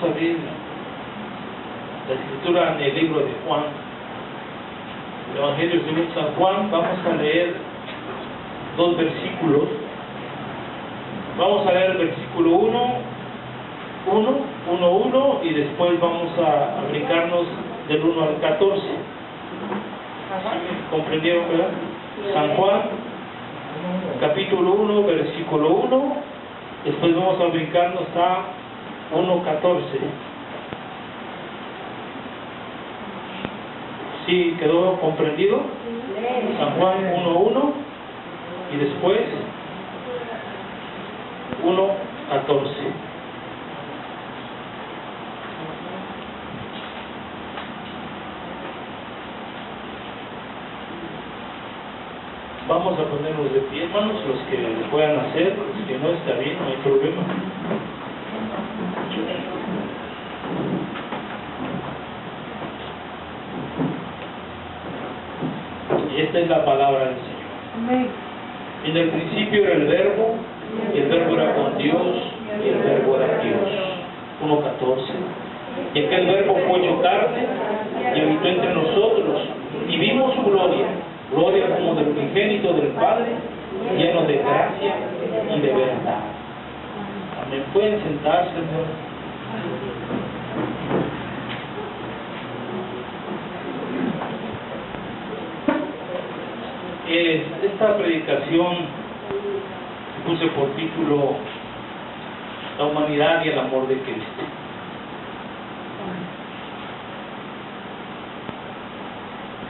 a abrir la escritura en el libro de Juan, el Evangelio según San Juan. Vamos a leer 2 versículos. Vamos a leer el versículo 1 y después vamos a brincarnos del 1 al 14. ¿Comprendieron, verdad? San Juan, capítulo 1, versículo 1. Después vamos a brincarnos a 1:14. ¿Sí quedó comprendido? San Juan 1:1 y después 1:14. Vamos a ponernos de pie, hermanos, los que lo puedan hacer, los que no, está bien, no hay problema. Y esta es la palabra del Señor. Amén. En el principio era el Verbo, y el Verbo era con Dios, y el Verbo era Dios. 1:14. Y aquel Verbo fue hecho carne y habitó entre nosotros, y vimos su gloria, gloria como del unigénito del Padre, lleno de gracia y de verdad. Amén. Pueden sentarse, hermano. Esta predicación puse por título La humanidad y el amor de Cristo.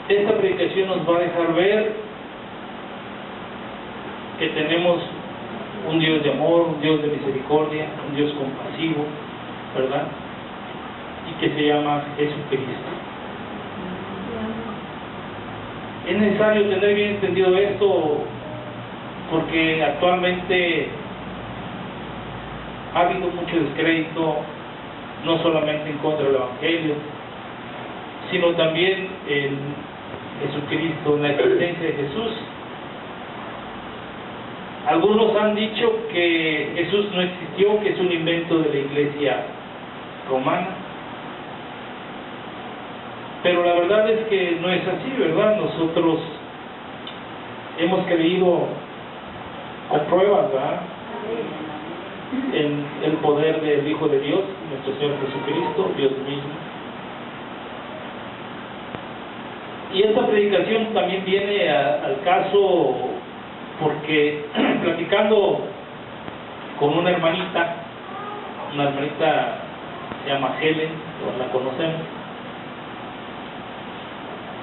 Esta predicación nos va a dejar ver que tenemos un Dios de amor, un Dios de misericordia, un Dios compasivo, ¿verdad? Y que se llama Jesucristo. Es necesario tener bien entendido esto porque actualmente ha habido mucho descrédito, no solamente en contra del Evangelio, sino también en Jesucristo, en la existencia de Jesús. Algunos han dicho que Jesús no existió, que es un invento de la Iglesia romana. Pero la verdad es que no es así, ¿verdad? Nosotros hemos creído con pruebas, ¿verdad?, en el poder del Hijo de Dios, nuestro Señor Jesucristo, Dios mismo. Y esta predicación también viene al caso porque platicando con una hermanita se llama Helen, la conocemos.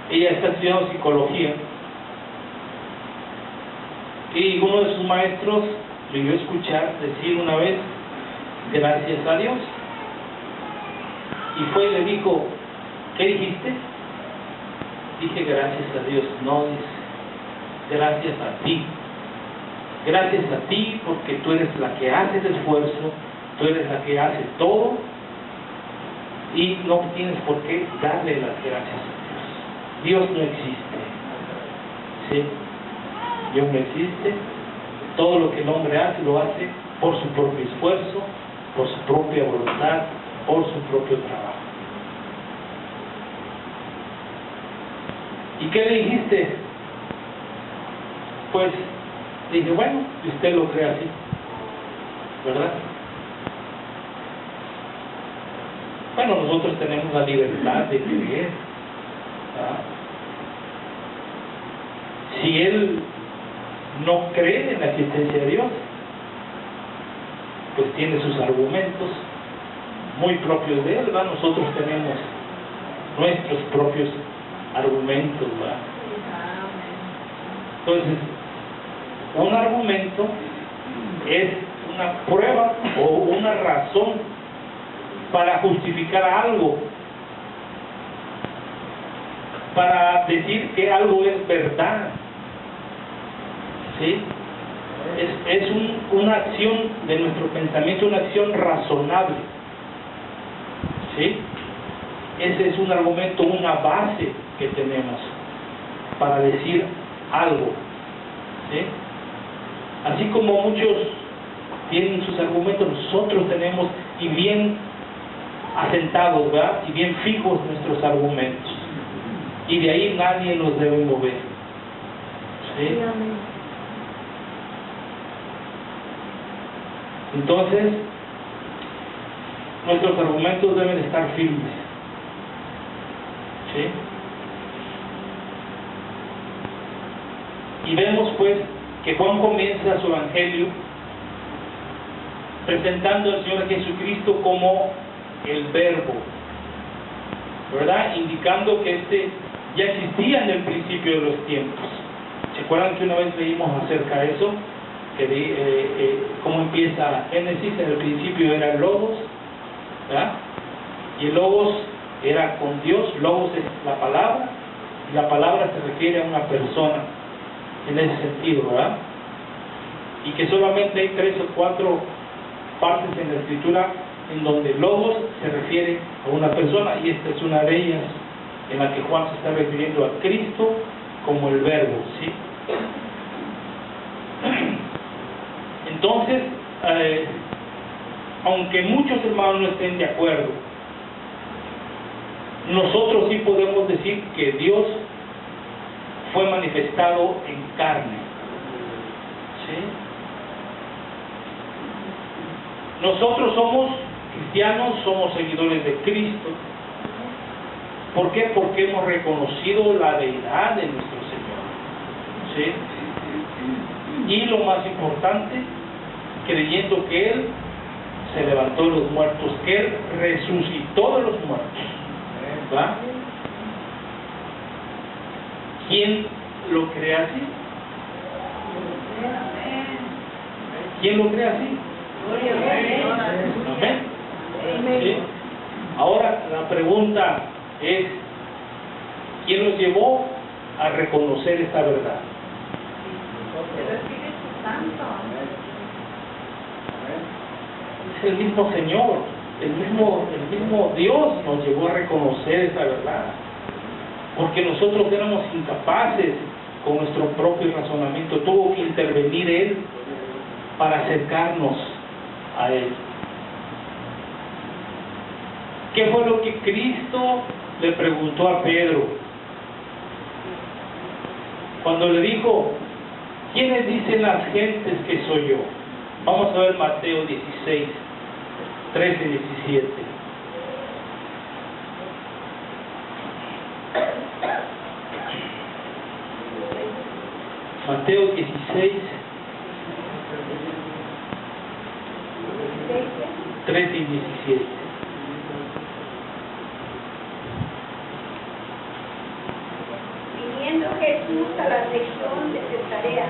Ella está estudiando psicología y uno de sus maestros le dio a escuchar decir una vez gracias a Dios, y fue y le dijo: ¿qué dijiste? Dije gracias a Dios. No, dice, gracias a ti. Gracias a ti porque tú eres la que hace el esfuerzo, tú eres la que hace todo y no tienes por qué darle las gracias a Dios. Dios no existe, ¿sí? Dios no existe. Todo lo que el hombre hace, lo hace por su propio esfuerzo, por su propia voluntad, por su propio trabajo. ¿Y qué le dijiste? Pues dije, bueno, si usted lo cree así, ¿verdad? Bueno, nosotros tenemos la libertad de creer, ¿verdad? Si él no cree en la existencia de Dios, pues tiene sus argumentos muy propios de él, ¿verdad? Nosotros tenemos nuestros propios argumentos, ¿verdad? Entonces, un argumento es una prueba o una razón para justificar algo, para decir que algo es verdad, ¿sí? Es una acción de nuestro pensamiento, una acción razonable, ¿sí? Ese es un argumento, una base que tenemos para decir algo, ¿sí? Así como muchos tienen sus argumentos, nosotros tenemos, y bien asentados, ¿verdad? Y bien fijos nuestros argumentos. Y de ahí nadie nos debe mover. ¿Sí? Entonces, nuestros argumentos deben estar firmes. ¿Sí? Y vemos pues que Juan comienza su evangelio presentando al Señor Jesucristo como el Verbo, ¿verdad? Indicando que este ya existía en el principio de los tiempos. ¿Se acuerdan que una vez leímos acerca de eso? Que cómo empieza Génesis. En el principio era el Logos, ¿verdad? Y el Logos era con Dios. Logos es la palabra, y la palabra se refiere a una persona en ese sentido, ¿verdad? Y que solamente hay 3 o 4 partes en la Escritura en donde Logos se refiere a una persona, y esta es una de ellas, en la que Juan se está refiriendo a Cristo como el Verbo, ¿sí? Entonces, aunque muchos hermanos no estén de acuerdo, nosotros sí podemos decir que Dios fue manifestado en carne, ¿sí? Nosotros somos cristianos, somos seguidores de Cristo. ¿Por qué? Porque hemos reconocido la deidad de nuestro Señor, ¿sí? Y lo más importante, creyendo que Él se levantó de los muertos, que Él resucitó de los muertos, ¿verdad? ¿Quién lo cree así? ¿Quién lo cree así? Amén. ¿Sí? Ahora la pregunta es, ¿quién nos llevó a reconocer esta verdad? El Espíritu Santo. Es el mismo Señor, el mismo Dios nos llevó a reconocer esta verdad, porque nosotros éramos incapaces con nuestro propio razonamiento. Tuvo que intervenir Él para acercarnos a Él. ¿Qué fue lo que Cristo le preguntó a Pedro? Cuando le dijo, ¿quiénes dicen las gentes que soy yo? Vamos a ver Mateo 16, 13 y 17. Mateo 16, 13 y 17. Viniendo Jesús a la región de Cesarea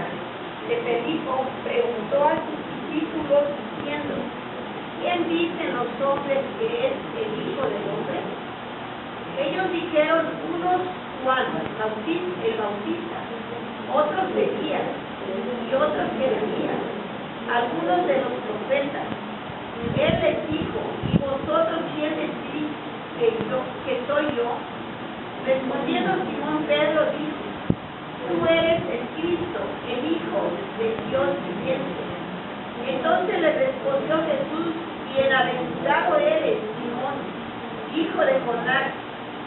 de Filipo, preguntó a sus discípulos diciendo, ¿quién dicen los hombres que es el Hijo del Hombre? Ellos dijeron, unos Juan el Bautista, otros Elías y otros Jeremías, algunos de los profetas. Él les dijo, ¿y vosotros quién decís que soy yo? Respondiendo Simón Pedro dijo, tú eres el Cristo, el Hijo de Dios viviente. Entonces le respondió Jesús, bienaventurado eres, Simón, hijo de Jonás,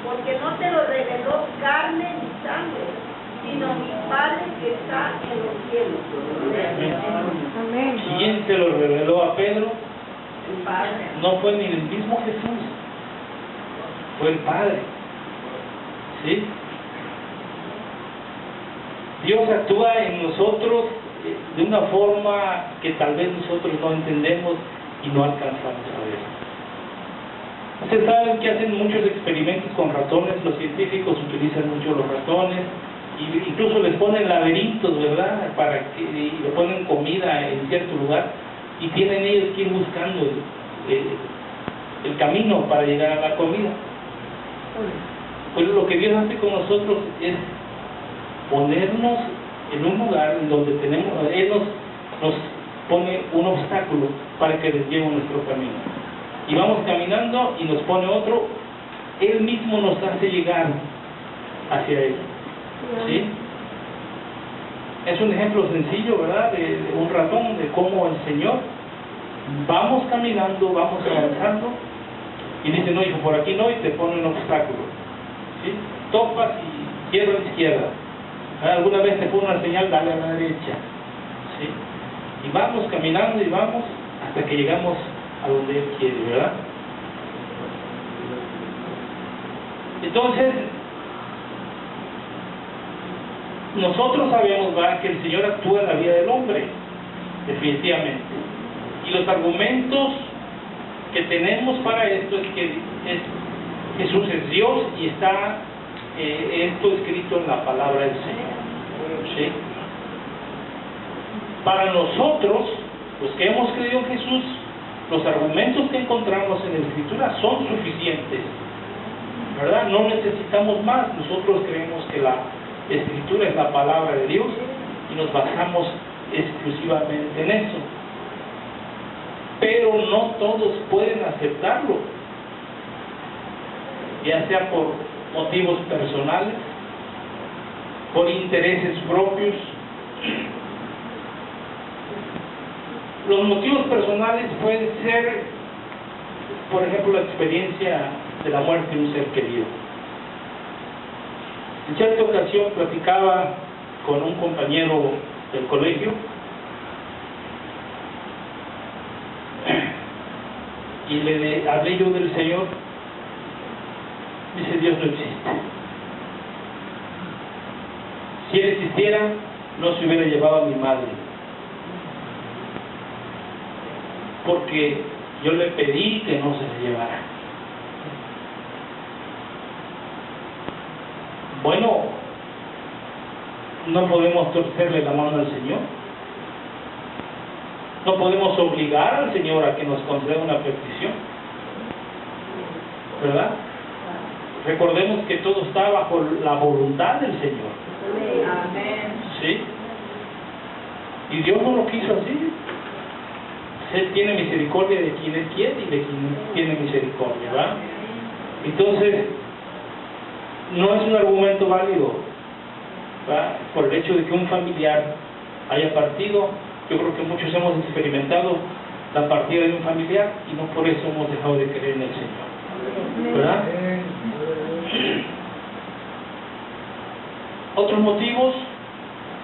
porque no te lo reveló carne ni sangre, sino mi Padre que está en los cielos. Amén. ¿Quién se lo reveló a Pedro? El Padre. No fue ni el mismo Jesús, fue el Padre. ¿Sí? Dios actúa en nosotros de una forma que tal vez nosotros no entendemos y no alcanzamos a ver. Ustedes saben que hacen muchos experimentos con ratones, los científicos utilizan mucho los ratones, y incluso les ponen laberintos, ¿verdad? Y le ponen comida en cierto lugar, y tienen ellos que ir buscando el camino para llegar a la comida. Pues lo que Dios hace con nosotros es ponernos en un lugar en donde Él nos pone un obstáculo para que desviemos nuestro camino. Y vamos caminando y nos pone otro, Él mismo nos hace llegar hacia Él. ¿Sí? Es un ejemplo sencillo, ¿verdad? De un ratón, de cómo el Señor, vamos caminando, vamos avanzando, y dice, no hijo, por aquí no, y te pone un obstáculo, ¿sí? Topas y quiebra a la izquierda. Alguna vez te pone una señal, dale a la derecha, ¿sí? Y vamos caminando y vamos hasta que llegamos a donde Él quiere, ¿verdad? Entonces, nosotros sabemos, ¿verdad?, que el Señor actúa en la vida del hombre, definitivamente. Y los argumentos que tenemos para esto es que Jesús es Dios y está esto escrito en la palabra del Señor, ¿sí? Para nosotros, los que hemos creído en Jesús, los argumentos que encontramos en la Escritura son suficientes, ¿verdad? No necesitamos más. Nosotros creemos que la Escritura es la palabra de Dios y nos basamos exclusivamente en eso. Pero no todos pueden aceptarlo, ya sea por motivos personales, por intereses propios. Los motivos personales pueden ser, por ejemplo, la experiencia de la muerte de un ser querido. En cierta ocasión platicaba con un compañero del colegio y le hablé yo del Señor. Dice, Dios no existe. Si Él existiera, no se hubiera llevado a mi madre, porque yo le pedí que no se la llevara. Bueno, no podemos torcerle la mano al Señor. No podemos obligar al Señor a que nos conceda una petición, ¿verdad? Recordemos que todo está bajo la voluntad del Señor. Amén. ¿Sí? Y Dios no lo quiso así. Él tiene misericordia de quien Él quiere y de quien tiene misericordia, ¿verdad? Entonces, no es un argumento válido, ¿verdad?, por el hecho de que un familiar haya partido. Yo creo que muchos hemos experimentado la partida de un familiar y no por eso hemos dejado de creer en el Señor, ¿verdad? Otros motivos,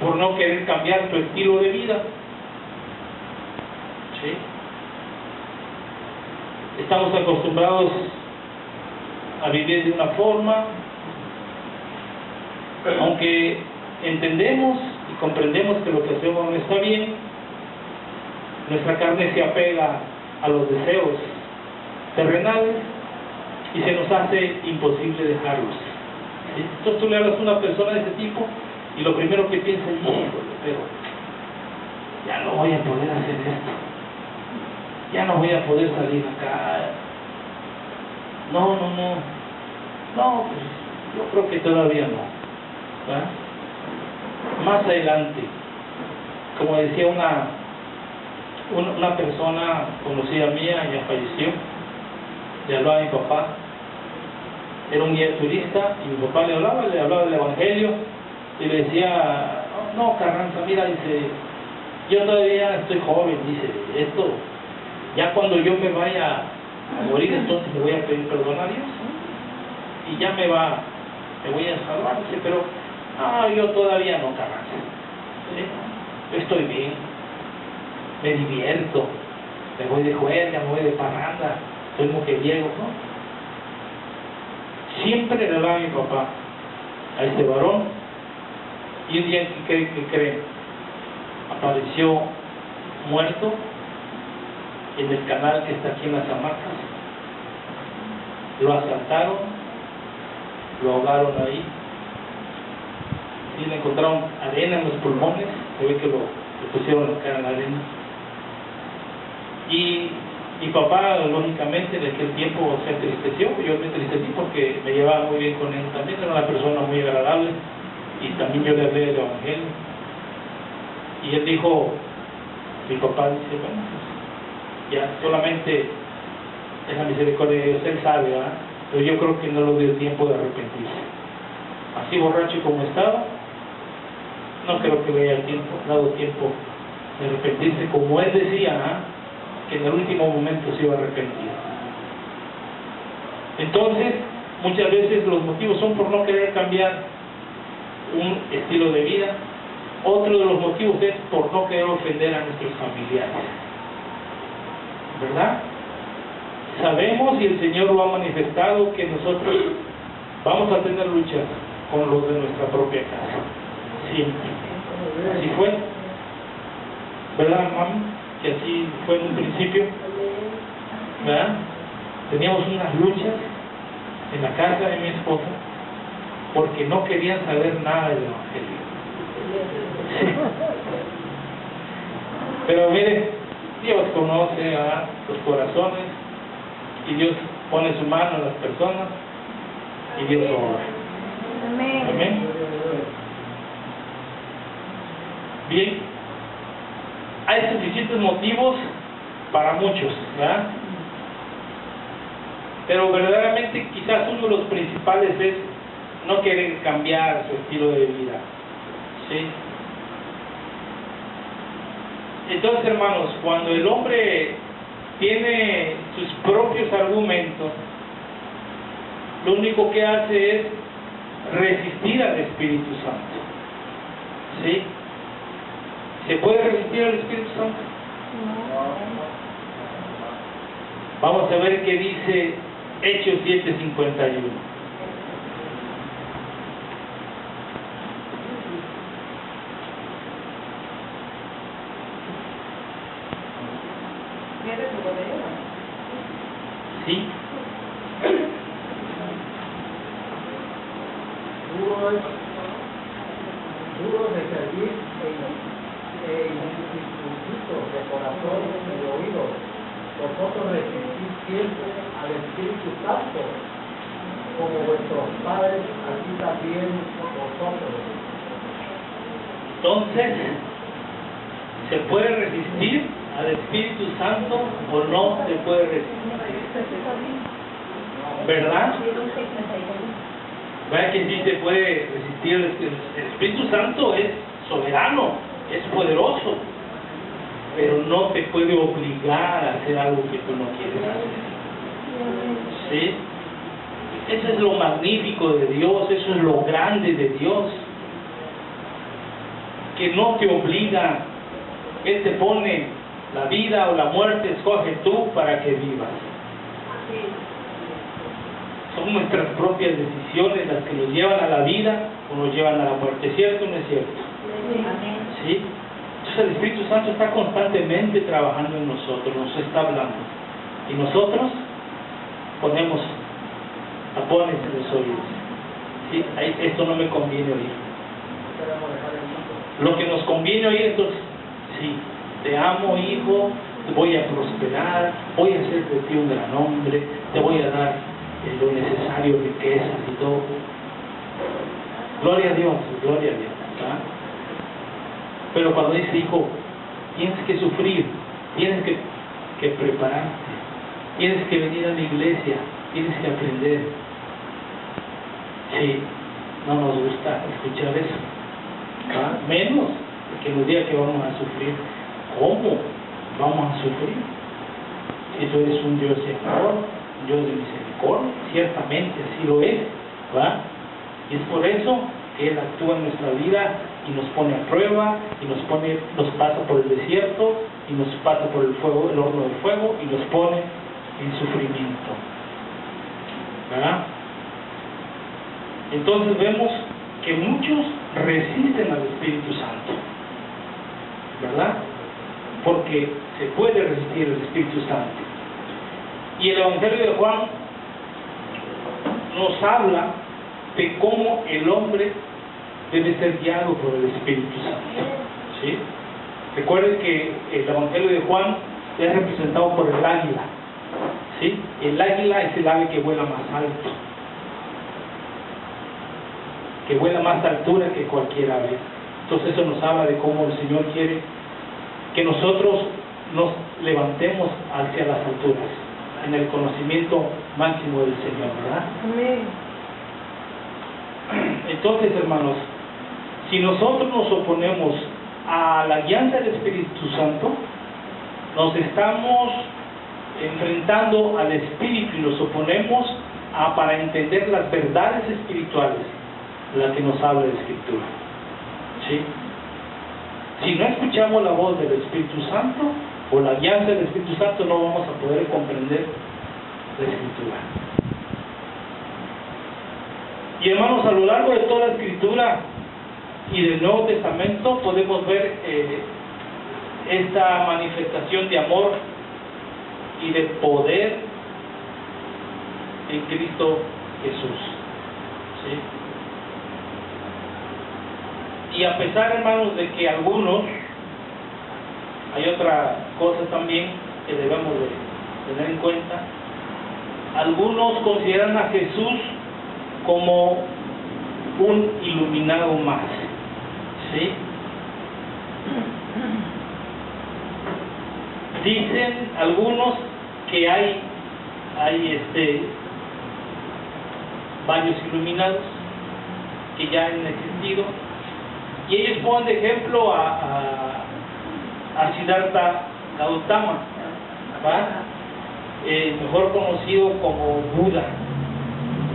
por no querer cambiar tu estilo de vida, ¿sí? Estamos acostumbrados a vivir de una forma, aunque entendemos y comprendemos que lo que hacemos no está bien. Nuestra carne se apega a los deseos terrenales y se nos hace imposible dejarlos, ¿sí? Entonces tú le hablas a una persona de ese tipo y lo primero que piensa es, pero ya no voy a poder hacer esto, ya no voy a poder salir acá, no, pues yo creo que todavía no, ¿verdad? Más adelante, como decía una persona conocida mía, ya falleció, le hablaba a mi papá, era un guía turista, y mi papá le hablaba del Evangelio, y le decía, no, Carranza, mira, dice, yo todavía estoy joven, dice, esto, ya cuando yo me vaya a morir, entonces le voy a pedir perdón a Dios, y ya me voy a salvar, dice, pero, yo todavía no, Carranza, ¿sí? Estoy bien, me divierto, me voy de juerga, me voy de parranda, soy mujeriego, ¿no? Siempre le hablaba a mi papá, a este varón, y un día, ¿qué creen? Apareció muerto en el canal que está aquí en las hamacas. Lo asaltaron, lo ahogaron ahí, y le encontraron arena en los pulmones, se ve que le pusieron la cara en la arena. Y mi papá, lógicamente, en aquel tiempo se entristeció. Yo me entristecí porque me llevaba muy bien con él también, era una persona muy agradable, y también yo le hablé del Evangelio. Y él dijo, mi papá dice, bueno, pues ya solamente es la misericordia de Dios, él sabe, ¿verdad? Pero yo creo que no lo dio tiempo de arrepentirse. Así borracho como estaba, no creo que le haya dado tiempo de arrepentirse, como él decía, que en el último momento se iba a arrepentir. Entonces, muchas veces los motivos son por no querer cambiar un estilo de vida. Otro de los motivos es por no querer ofender a nuestros familiares, ¿verdad? Sabemos, y el Señor lo ha manifestado, que nosotros vamos a tener luchas con los de nuestra propia casa, siempre. Así fue, ¿verdad, mami? Que así fue en un principio, ¿verdad? Teníamos unas luchas en la casa de mi esposa porque no querían saber nada del Evangelio. Sí. Pero mire, Dios conoce a los corazones y Dios pone su mano en las personas y Dios obra. Amén. Amén. Bien, hay suficientes motivos para muchos, ¿verdad? Pero verdaderamente quizás uno de los principales es no querer cambiar su estilo de vida, ¿sí? Entonces, hermanos, cuando el hombre tiene sus propios argumentos, lo único que hace es resistir al Espíritu Santo, ¿sí? ¿Se puede resistir al Espíritu Santo? Vamos a ver qué dice Hechos 7:51. ¿Sí? Duros de servir e incircuncisos de corazón y de oído, vosotros resistís siempre al Espíritu Santo, como vuestros padres, así también vosotros. Entonces, ¿se puede resistir al Espíritu Santo o no se puede resistir? ¿Verdad? ¿Verdad que sí se puede resistir? El Espíritu Santo es soberano, es poderoso, pero no te puede obligar a hacer algo que tú no quieres hacer. ¿Sí? Eso es lo magnífico de Dios, eso es lo grande de Dios, que no te obliga. Él te pone la vida o la muerte, escoge tú para que vivas. Son nuestras propias decisiones las que nos llevan a la vida o nos llevan a la muerte, ¿cierto o no es cierto? ¿Sí? Entonces el Espíritu Santo está constantemente trabajando en nosotros, nos está hablando. Y nosotros ponemos tapones en los oídos. ¿Sí? Esto no me conviene oír. Lo que nos conviene oír, entonces, sí, te amo, hijo, te voy a prosperar, voy a hacer de ti un gran hombre, te voy a dar lo necesario, riquezas y todo. Gloria a Dios, gloria a Dios. ¿Verdad? Pero cuando dice, hijo, tienes que sufrir, tienes que prepararte, tienes que venir a la iglesia, tienes que aprender. Sí, no nos gusta escuchar eso. ¿Verdad? Menos que nos diga que vamos a sufrir. ¿Cómo vamos a sufrir? Si tú eres un Dios de amor, un Dios de misericordia, ciertamente así lo es, ¿verdad? Y es por eso que Él actúa en nuestra vida y nos pone a prueba, y nos pasa por el desierto, y nos pasa por el fuego, el horno del fuego, y nos pone en sufrimiento, ¿verdad? Entonces vemos que muchos resisten al Espíritu Santo, ¿verdad? Porque se puede resistir al Espíritu Santo. Y el Evangelio de Juan nos habla de cómo el hombre debe ser guiado por el Espíritu Santo, ¿sí? Recuerden que el Evangelio de Juan es representado por el águila, ¿sí? El águila es el ave que vuela más alto, que vuela más altura que cualquier ave. Entonces eso nos habla de cómo el Señor quiere que nosotros nos levantemos hacia las alturas, en el conocimiento máximo del Señor, ¿verdad? Amén. Entonces, hermanos, si nosotros nos oponemos a la guianza del Espíritu Santo, nos estamos enfrentando al Espíritu y nos oponemos para entender las verdades espirituales, las que nos habla la Escritura. ¿Sí? Si no escuchamos la voz del Espíritu Santo o la guianza del Espíritu Santo, no vamos a poder comprender la Escritura. Y hermanos, a lo largo de toda la Escritura y del Nuevo Testamento podemos ver esta manifestación de amor y de poder en Cristo Jesús. ¿Sí? Y a pesar, hermanos, de que algunos, hay otra cosa también que debemos de tener en cuenta, algunos consideran a Jesús como un iluminado más. ¿Sí? Dicen algunos que hay varios iluminados que ya han existido, y ellos ponen de ejemplo a Siddhartha Gautama, ¿va? Mejor conocido como Buda.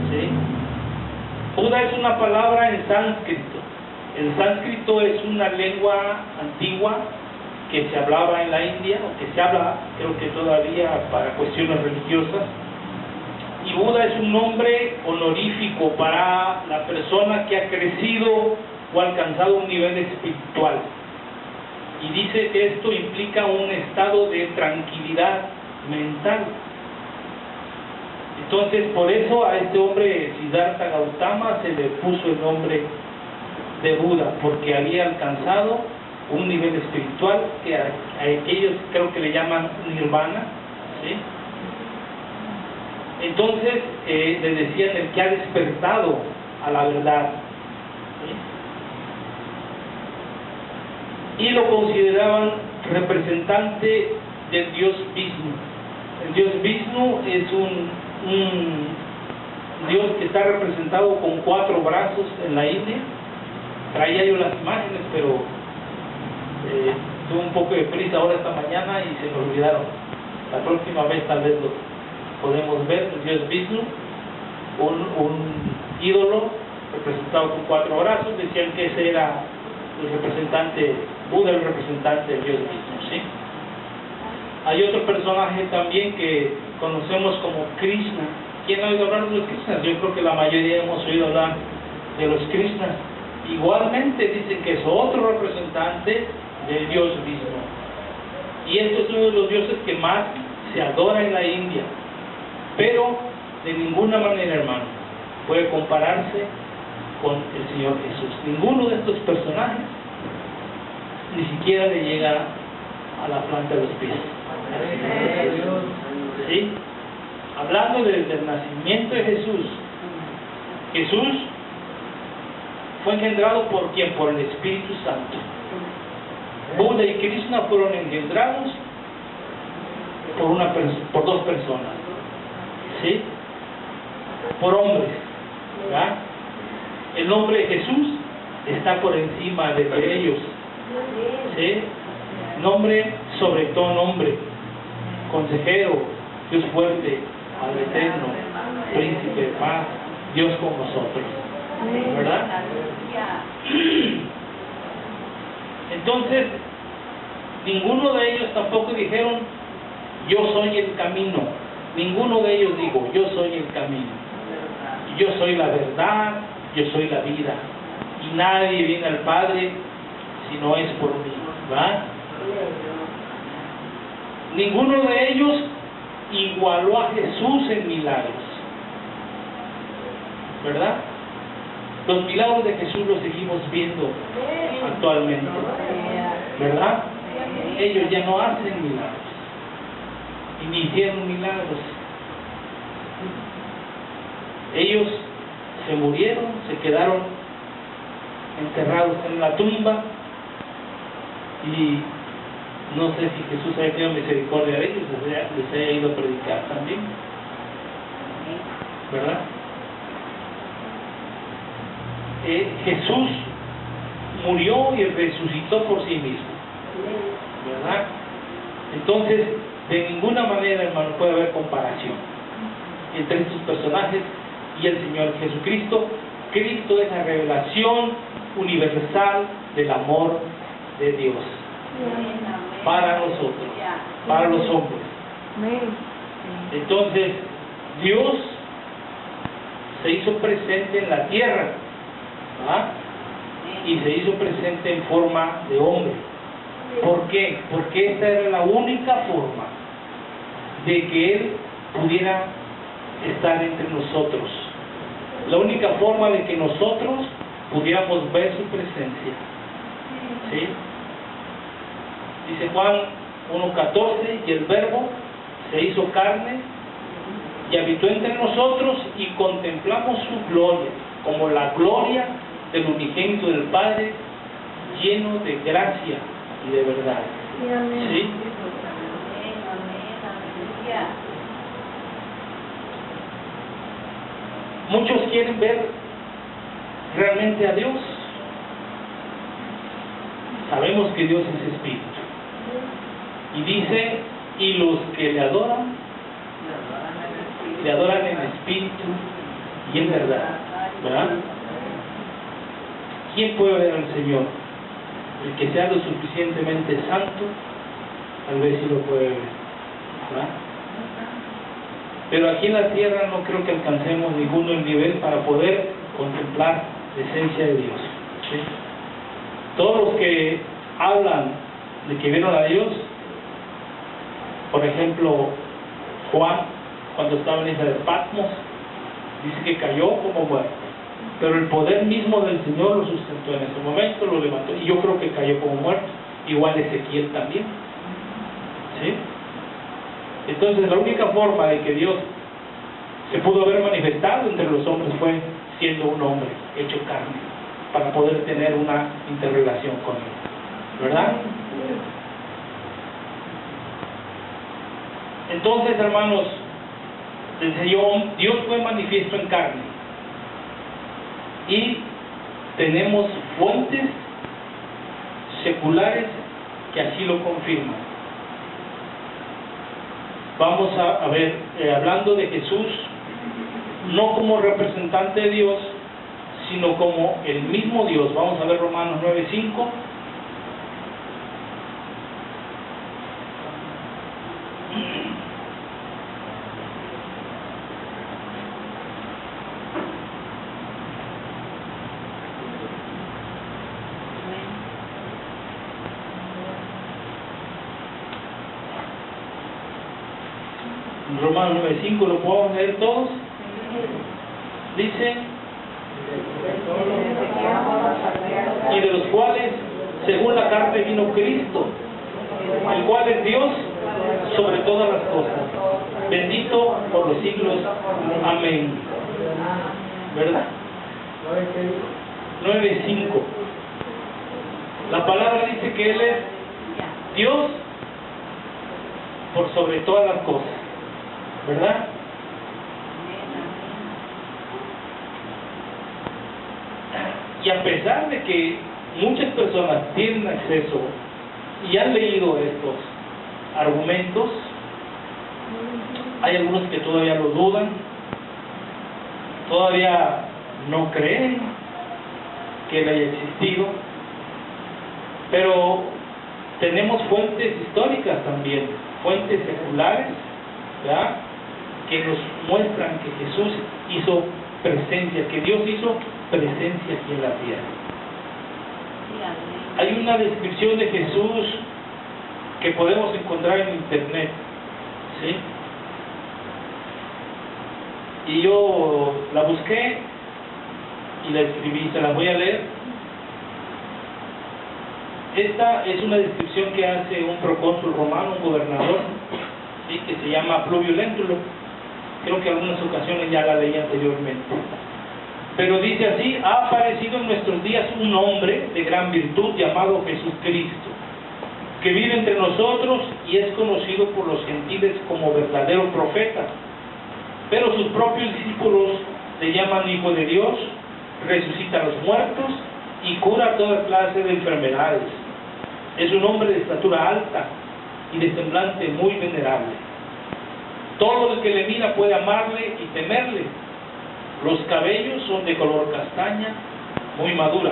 ¿Sí? Buda es una palabra en sánscrito. El sánscrito es una lengua antigua que se hablaba en la India, o que se habla, creo que todavía, para cuestiones religiosas. Y Buda es un nombre honorífico para la persona que ha crecido o alcanzado un nivel espiritual. Y dice que esto implica un estado de tranquilidad mental. Entonces, por eso a este hombre, Siddhartha Gautama, se le puso el nombre de Buda, porque había alcanzado un nivel espiritual que a aquellos creo que le llaman nirvana. ¿Sí? Entonces, le decían el que ha despertado a la verdad. ¿Sí? Y lo consideraban representante del dios Vishnu. El dios Vishnu es un dios que está representado con 4 brazos en la India. Traía yo las imágenes, pero tuve un poco de prisa ahora esta mañana y se me olvidaron. La próxima vez tal vez lo podemos ver. El dios Vishnu, un ídolo representado con 4 brazos. Decían que ese era el representante, Buda, el representante del dios Vishnu. ¿Sí? Hay otro personaje también que conocemos como Krishna. ¿Quién ha oído hablar de los Krishnas? Yo creo que la mayoría hemos oído hablar de los Krishnas. Igualmente dicen que es otro representante del dios Vishnu. Y este es uno de los dioses que más se adora en la India. Pero de ninguna manera, hermano, puede compararse con el Señor Jesús. Ninguno de estos personajes ni siquiera le llega a la planta de los pies. ¿Sí? Hablando del nacimiento de Jesús, Jesús fue engendrado ¿por quién? Por el Espíritu Santo. Buda y Krishna fueron engendrados por 2 personas. ¿Sí? Por hombres. ¿Verdad? El nombre de Jesús está por encima de ellos. ¿Sí? Nombre sobre todo nombre. Consejero, Dios fuerte, Padre eterno, Príncipe de paz, Dios con nosotros. ¿Verdad? Entonces, ninguno de ellos tampoco dijeron, yo soy el camino. Ninguno de ellos dijo, yo soy el camino. Yo soy la verdad, yo soy la vida. Y nadie viene al Padre si no es por mí. ¿Verdad? Ninguno de ellos igualó a Jesús en milagros. ¿Verdad? Los milagros de Jesús los seguimos viendo actualmente. ¿Verdad? Ellos ya no hacen milagros. Y ni hicieron milagros. Ellos se murieron, se quedaron enterrados en la tumba. Y no sé si Jesús haya tenido misericordia de ellos, les haya ido a predicar también. ¿Verdad? Jesús murió y resucitó por sí mismo. ¿Verdad? Entonces, de ninguna manera, hermano, puede haber comparación. entre estos personajes y el Señor Jesucristo. Cristo es la revelación universal del amor de Dios para nosotros, para los hombres. Entonces, Dios se hizo presente en la tierra, ¿verdad? Y se hizo presente en forma de hombre. ¿Por qué? Porque esta era la única forma de que Él pudiera estar entre nosotros. La única forma de que nosotros pudiéramos ver su presencia. ¿Sí? Dice Juan 1:14, y el Verbo se hizo carne y habitó entre nosotros y contemplamos su gloria, como la gloria del unigénito del Padre, lleno de gracia y de verdad. ¿Sí? Muchos quieren ver realmente a Dios. Sabemos que Dios es espíritu. Y dice, y los que le adoran en espíritu y en verdad. ¿Verdad? ¿Quién puede ver al Señor? El que sea lo suficientemente santo, tal vez sí lo puede ver. ¿Verdad? Pero aquí en la tierra no creo que alcancemos ninguno el nivel para poder contemplar la esencia de Dios. ¿Sí? Todos los que hablan de que vieron a Dios, por ejemplo, Juan, cuando estaba en la isla de Patmos, dice que cayó como muerto. Pero el poder mismo del Señor lo sustentó en ese momento, lo levantó, y yo creo que cayó como muerto. Igual Ezequiel también. ¿Sí? Entonces la única forma de que Dios se pudo haber manifestado entre los hombres fue siendo un hombre hecho carne, para poder tener una interrelación con Él, ¿verdad? Entonces, hermanos, Dios fue manifiesto en carne y tenemos fuentes seculares que así lo confirman. Vamos a ver, hablando de Jesús, no como representante de Dios, sino como el mismo Dios. Vamos a ver Romanos 9:5. Romanos 9:5, ¿lo podemos leer todos? Dice, y de los cuales, según la carne, vino Cristo, el cual es Dios sobre todas las cosas, bendito por los siglos. Amén. ¿Verdad? 9:5. La palabra dice que Él es Dios por sobre todas las cosas, ¿verdad? Y a pesar de que muchas personas tienen acceso y han leído estos argumentos, hay algunos que todavía lo dudan, todavía no creen que Él haya existido, pero tenemos fuentes históricas también, fuentes seculares, ¿verdad?, que nos muestran que Jesús hizo presencia, que Dios hizo presencia aquí en la tierra. Hay una descripción de Jesús que podemos encontrar en internet, ¿sí? Y yo la busqué y la escribí, se la voy a leer. Esta es una descripción que hace un procónsul romano, un gobernador, ¿sí?, que se llama Pluvio Lentulus. Creo que en algunas ocasiones ya la leí anteriormente. Pero dice así: ha aparecido en nuestros días un hombre de gran virtud llamado Jesucristo, que vive entre nosotros y es conocido por los gentiles como verdadero profeta. Pero sus propios discípulos le llaman Hijo de Dios, resucita a los muertos y cura toda clase de enfermedades. Es un hombre de estatura alta y de semblante muy venerable. Todo el que le mira puede amarle y temerle. Los cabellos son de color castaña, muy madura,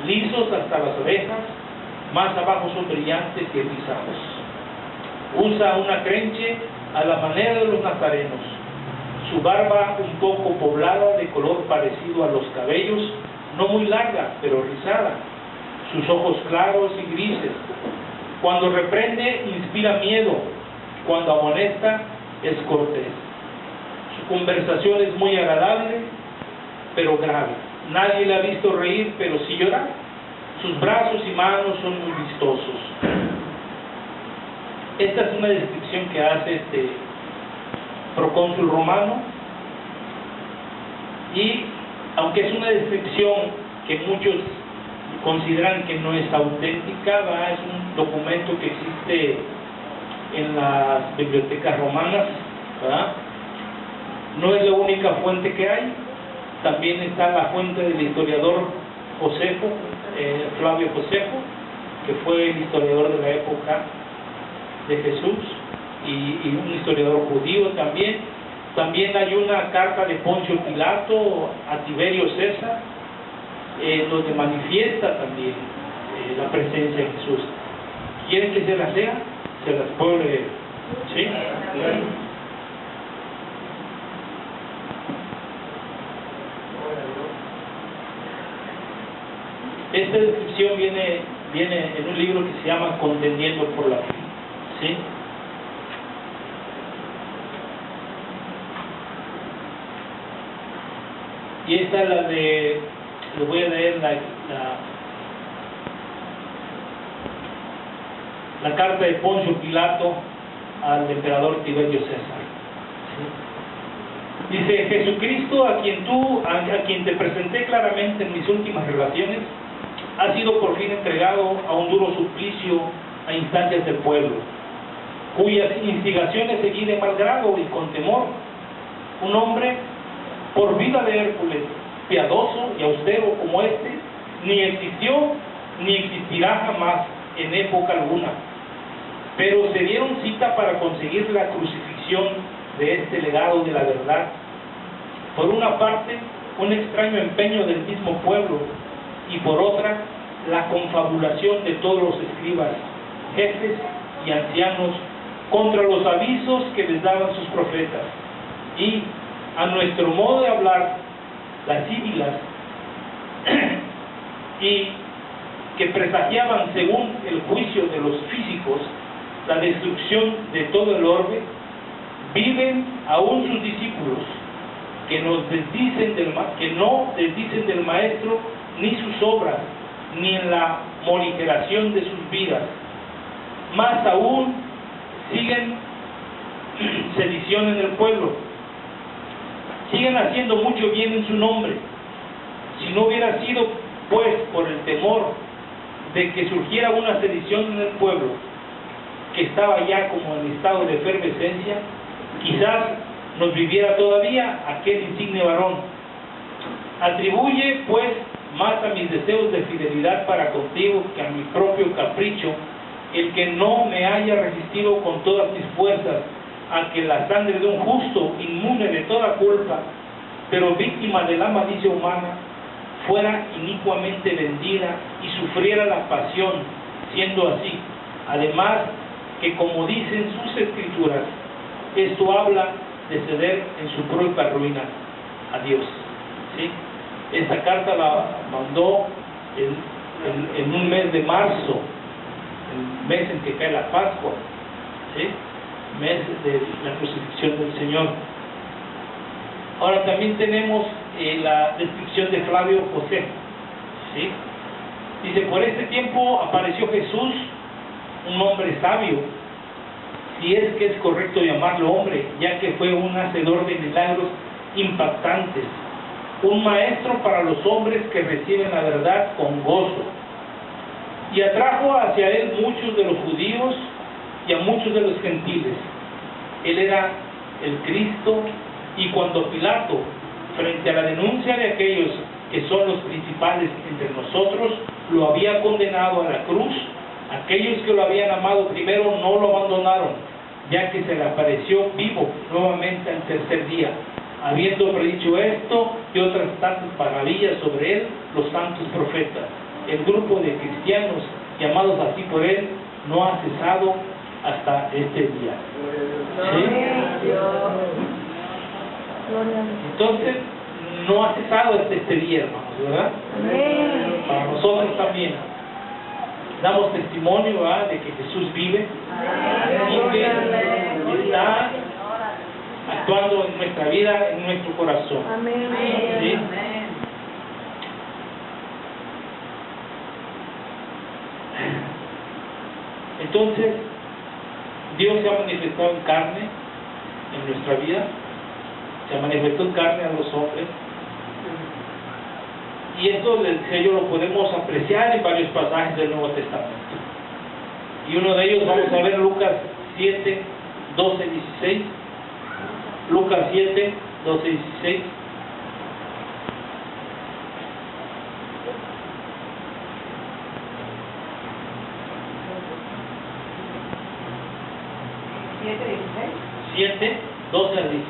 lisos hasta las orejas, más abajo son brillantes y erizados. Usa una crenche a la manera de los nazarenos. Su barba un poco poblada de color parecido a los cabellos, no muy larga, pero rizada. Sus ojos claros y grises. Cuando reprende, inspira miedo. Cuando amonesta, es cortés. Su conversación es muy agradable, pero grave. Nadie le ha visto reír, pero sí llorar. Sus brazos y manos son muy vistosos. Esta es una descripción que hace este procónsul romano, y aunque es una descripción que muchos consideran que no es auténtica, ¿verdad? Es un documento que existe en las bibliotecas romanas, ¿verdad? No es la única fuente que hay. También está la fuente del historiador Josefo, Flavio Josefo, que fue el historiador de la época de Jesús, y un historiador judío también. También hay una carta de Poncio Pilato a Tiberio César, donde manifiesta también la presencia de Jesús. ¿Quieren que se las lea? Se las puedo leer. ¿Sí? Esta descripción viene en un libro que se llama Contendiendo por la Fe. ¿Sí? Y esta es la de, les voy a leer la carta de Poncio Pilato al emperador Tiberio César. ¿Sí? Dice: Jesucristo, a quien te presenté claramente en mis últimas revelaciones, ha sido por fin entregado a un duro suplicio a instancias del pueblo, cuyas instigaciones seguí de mal grado y con temor. Un hombre por vida de Hércules, piadoso y austero como este, ni existió ni existirá jamás en época alguna, pero se dieron cita para conseguir la crucifixión de este legado de la verdad. Por una parte, un extraño empeño del mismo pueblo, y por otra, la confabulación de todos los escribas, jefes y ancianos contra los avisos que les daban sus profetas, y, a nuestro modo de hablar, las síbilas, y que presagiaban, según el juicio de los físicos, la destrucción de todo el orbe, viven aún sus discípulos, que no desdicen del Maestro ni sus obras, ni en la moligeración de sus vidas. Más aún, siguen sedición en el pueblo, siguen haciendo mucho bien en su nombre. Si no hubiera sido, pues, por el temor de que surgiera una sedición en el pueblo, que estaba ya como en estado de efervescencia, quizás nos viviera todavía aquel insigne varón. Atribuye, pues, más a mis deseos de fidelidad para contigo que a mi propio capricho, el que no me haya resistido con todas mis fuerzas a que la sangre de un justo, inmune de toda culpa, pero víctima de la malicia humana, fuera inicuamente vendida y sufriera la pasión, siendo así. Además, que como dicen sus escrituras, esto habla de ceder en su propia ruina a Dios. ¿Sí? Esta carta la mandó en un mes de marzo, el mes en que cae la Pascua, ¿sí? Mes de la crucifixión del Señor. Ahora también tenemos la descripción de Flavio Josefo, ¿sí? Dice: por este tiempo apareció Jesús, un hombre sabio, si es que es correcto llamarlo hombre, ya que fue un hacedor de milagros impactantes, un maestro para los hombres que reciben la verdad con gozo, y atrajo hacia él muchos de los judíos y a muchos de los gentiles. Él era el Cristo, y cuando Pilato, frente a la denuncia de aquellos que son los principales entre nosotros, lo había condenado a la cruz, aquellos que lo habían amado primero no lo abandonaron, ya que se le apareció vivo nuevamente al tercer día, habiendo predicho esto y otras tantas maravillas sobre él los santos profetas. El grupo de cristianos llamados así por él no ha cesado hasta este día. ¿Sí? Entonces, no ha cesado hasta este día, hermanos, ¿verdad? Para nosotros también. Damos testimonio, ¿verdad?, de que Jesús vive y que está actuando en nuestra vida, en nuestro corazón. ¿Sí? Entonces, Dios se ha manifestado en carne en nuestra vida, se manifestó en carne a los hombres, y esto, les decía yo, lo podemos apreciar en varios pasajes del Nuevo Testamento. Y uno de ellos vamos a ver Lucas 7, 12, 16. Lucas 7, 12, 16. ¿7, 12 al 16?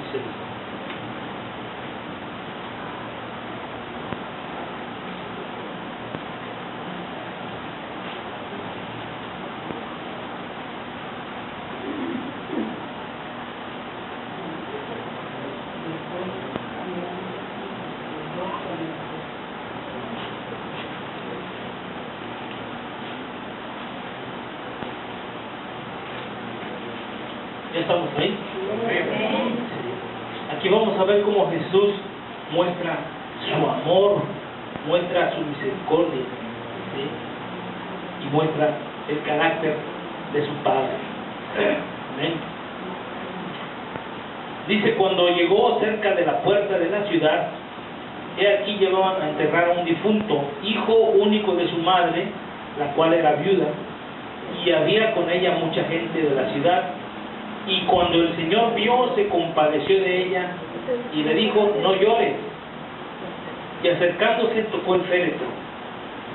¿Ya estamos ahí? Aquí vamos a ver cómo Jesús muestra su amor, muestra su misericordia, ¿sí?, y muestra el carácter de su Padre. Amén. Dice: cuando llegó cerca de la puerta de la ciudad, he aquí llevaban a enterrar a un difunto, hijo único de su madre, la cual era viuda, y había con ella mucha gente de la ciudad. Y cuando el Señor vio, se compadeció de ella y le dijo: no llores. Y acercándose tocó el féretro,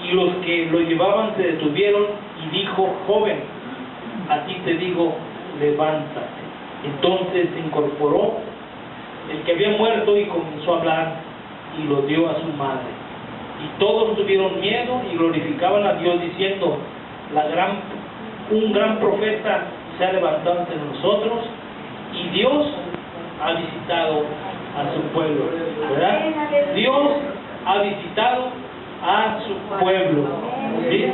y los que lo llevaban se detuvieron, y dijo: joven, a ti te digo, levántate. Entonces se incorporó el que había muerto y comenzó a hablar, y lo dio a su madre. Y todos tuvieron miedo y glorificaban a Dios, diciendo: un gran profeta se ha levantado entre nosotros, y Dios ha visitado a su pueblo, ¿verdad? Dios ha visitado a su pueblo, ¿sí?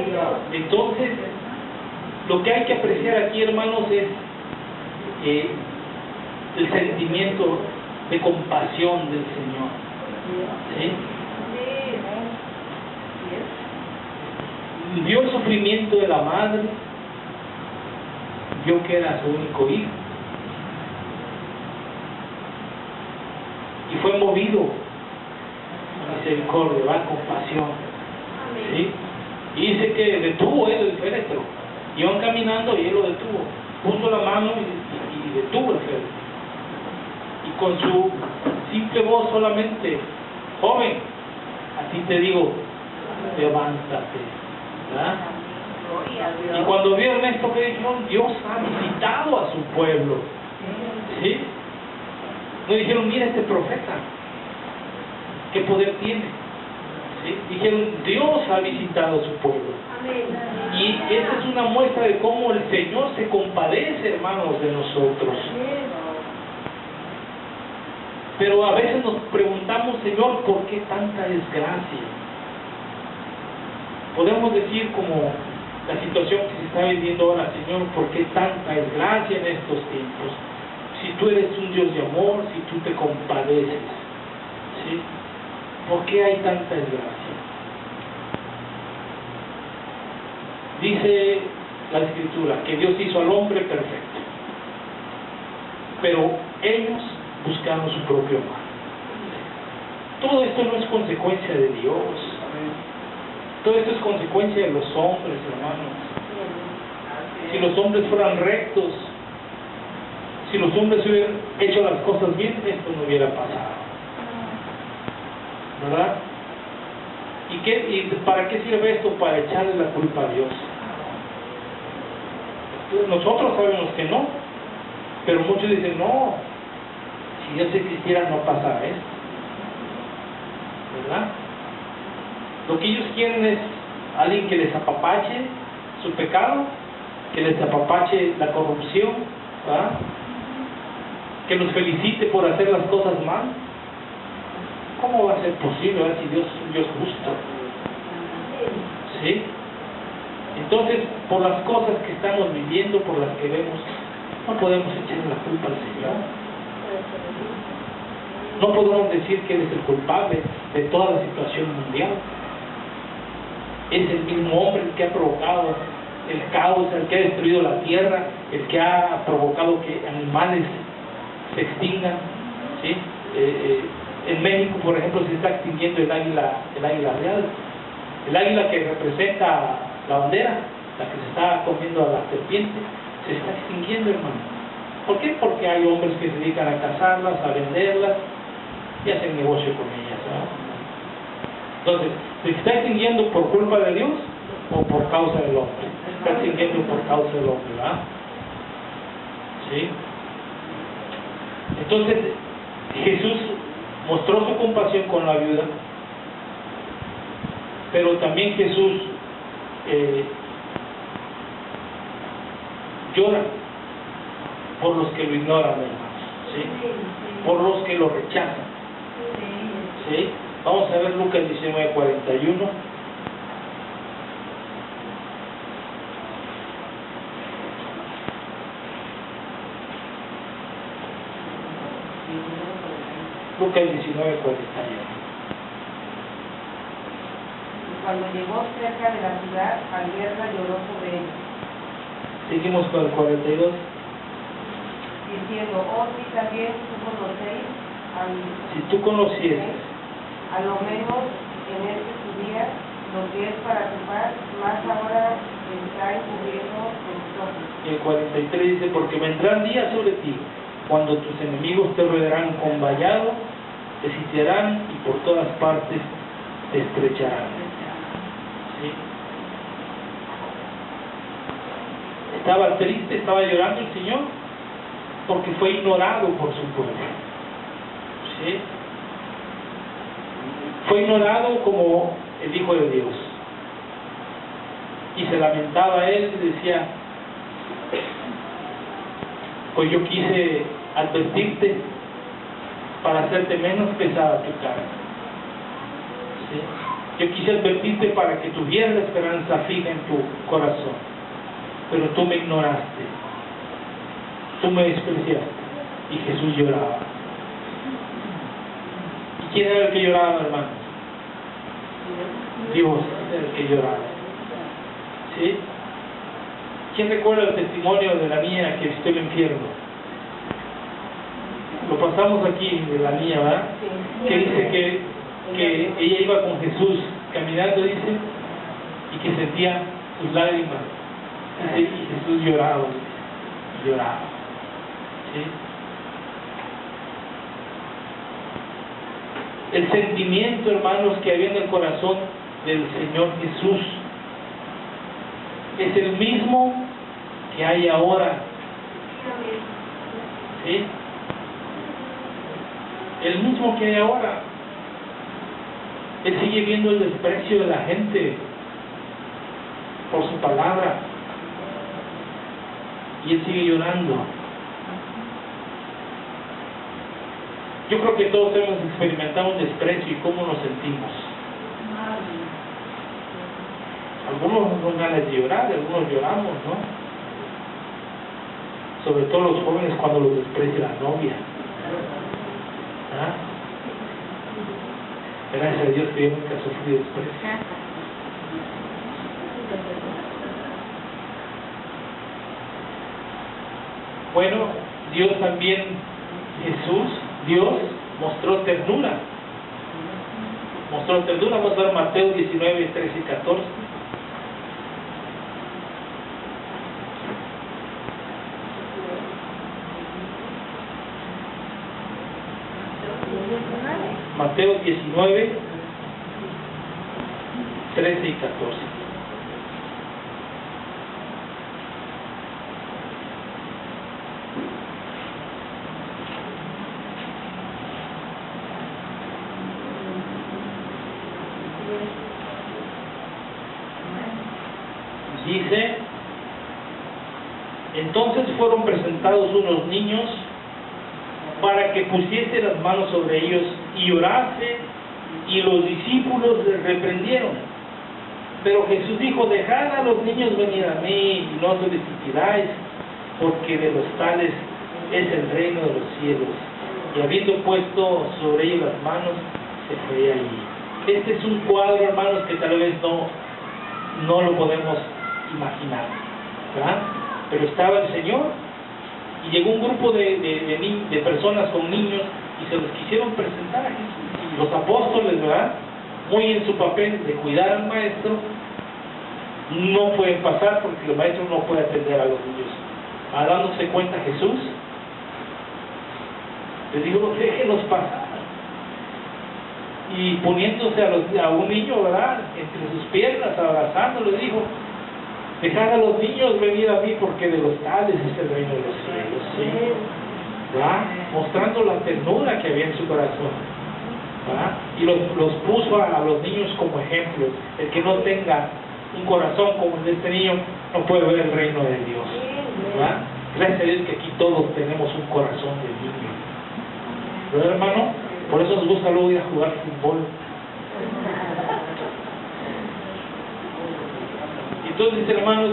Entonces, lo que hay que apreciar aquí, hermanos, es el sentimiento de compasión del Señor, ¿sí? Vio el sufrimiento de la madre, vio que era su único hijo, y fue movido a misericordia, a compasión, ¿sí? Y dice que detuvo él el féretro. Iban caminando y él lo detuvo, puso la mano y detuvo el féretro, y con su simple voz solamente: joven, a ti te digo, levántate, ¿verdad? Y cuando vieron esto, que dijeron: Dios ha visitado a su pueblo, ¿sí? No dijeron: mira este profeta, qué poder tiene, ¿sí? Dijeron: Dios ha visitado a su pueblo. Y esa es una muestra de cómo el Señor se compadece, hermanos, de nosotros. Pero a veces nos preguntamos: Señor, ¿por qué tanta desgracia? Podemos decir, como la situación que se está viviendo ahora: Señor, ¿por qué tanta desgracia en estos tiempos? Si tú eres un Dios de amor, si tú te compadeces, ¿sí? ¿Por qué hay tanta desgracia? Dice la Escritura que Dios hizo al hombre perfecto, pero ellos buscaron su propio mal. Todo esto no es consecuencia de Dios. Todo esto es consecuencia de los hombres, hermanos. Si los hombres fueran rectos, si los hombres hubieran hecho las cosas bien, esto no hubiera pasado, ¿verdad? ¿Y para qué sirve esto? Para echarle la culpa a Dios. Nosotros sabemos que no, Pero muchos dicen, no, si Dios existiera no pasara esto, ¿verdad? Lo que ellos quieren es alguien que les apapache su pecado, que les apapache la corrupción, ¿verdad? Que nos felicite por hacer las cosas mal. ¿Cómo va a ser posible, ¿verdad? Si Dios es un Dios justo? ¿Sí? Entonces, por las cosas que estamos viviendo, por las que vemos, no podemos echarle la culpa al Señor. No podemos decir que Él es el culpable de toda la situación mundial. Es el mismo hombre el que ha provocado el caos, el que ha destruido la tierra, el que ha provocado que animales se extingan, ¿sí? En México, por ejemplo, se está extinguiendo el águila real, el águila que representa la bandera, la que se está comiendo a la serpiente, se está extinguiendo, hermano. ¿Por qué? Porque hay hombres que se dedican a cazarlas, a venderlas y hacen negocio con ellas, ¿verdad? Entonces, ¿se está extinguiendo por culpa de Dios o por causa del hombre? Se está extinguiendo por causa del hombre, ¿verdad? ¿Sí? Entonces, Jesús mostró su compasión con la viuda, pero también Jesús llora por los que lo ignoran, hermanos, ¿sí? Por los que lo rechazan, ¿sí? Vamos a ver Lucas 19:41. Lucas 19:41. Cuando llegó cerca de la ciudad, al verla lloró sobre ella. Seguimos con el 42. Diciendo, oh, sí, también tú conocéis Si tú conocieses, a lo menos en tu día, lo que es para tu paz, más ahora está encubriendo tus ojos. y el 43 dice, porque vendrán días sobre ti, cuando tus enemigos te rodearán con vallado, te sitiarán y por todas partes te estrecharán. ¿Sí? Estaba triste, estaba llorando el Señor, porque fue ignorado por su pueblo. ¿Sí? Fue ignorado como el Hijo de Dios. Y se lamentaba él y decía, pues yo quise advertirte para hacerte menos pesada tu carga. ¿Sí? Yo quise advertirte para que tuvieras la esperanza fija en tu corazón, pero tú me ignoraste, tú me despreciaste. Y Jesús lloraba. ¿Y quién era el que lloraba, hermanos? Dios era el que lloraba. ¿Sí? ¿Quién recuerda el testimonio de la niña que visitó el infierno? Lo pasamos aquí, de la niña, ¿verdad? Que dice que ella iba con Jesús caminando, dice, y que sentía sus lágrimas. Dice, y Jesús lloraba, lloraba. ¿Sí? El sentimiento, hermanos, que había en el corazón del Señor Jesús es el mismo que hay ahora. ¿Sí? El mismo que hay ahora. Él sigue viendo el desprecio de la gente por su palabra. Y Él sigue llorando. Yo creo que todos hemos experimentado un desprecio y cómo nos sentimos. Algunos nos dan ganas de llorar, algunos lloramos, ¿no? Sobre todo los jóvenes cuando los desprecia la novia. ¿Ah? Gracias a Dios que yo nunca sufrí desprecio. Bueno, Dios también, Dios mostró ternura. Mostró ternura. Vamos a ver Mateo 19, 13 y 14. Mateo 19, 13 y 14. Dice, entonces fueron presentados unos niños para que pusiese las manos sobre ellos y orase, y los discípulos les reprendieron. Pero Jesús dijo, dejad a los niños venir a mí y no os les impidáis, porque de los tales es el reino de los cielos. Y habiendo puesto sobre ellos las manos, se fue allí. Este es un cuadro, hermanos, que tal vez no lo podemos imaginar, ¿verdad? Pero estaba el Señor y llegó un grupo de personas con niños y se los quisieron presentar a Jesús. Y los apóstoles, ¿verdad?, muy en su papel de cuidar al maestro, no pueden pasar porque el maestro no puede atender a los niños. Dándose cuenta Jesús, les dijo, déjenlos pasar. Y poniéndose a un niño, ¿verdad?, entre sus piernas, abrazándolo, le dijo, dejad a los niños venir a mí, porque de los tales es el reino de los cielos. ¿Sí? ¿Verdad? Mostrando la ternura que había en su corazón, ¿verdad? Y los puso a los niños como ejemplo. El que no tenga un corazón como el de este niño no puede ver el reino de Dios, ¿verdad? Gracias a Dios que aquí todos tenemos un corazón de niño, ¿verdad, hermano? Por eso nos gusta luego ir a jugar fútbol. Entonces, hermanos,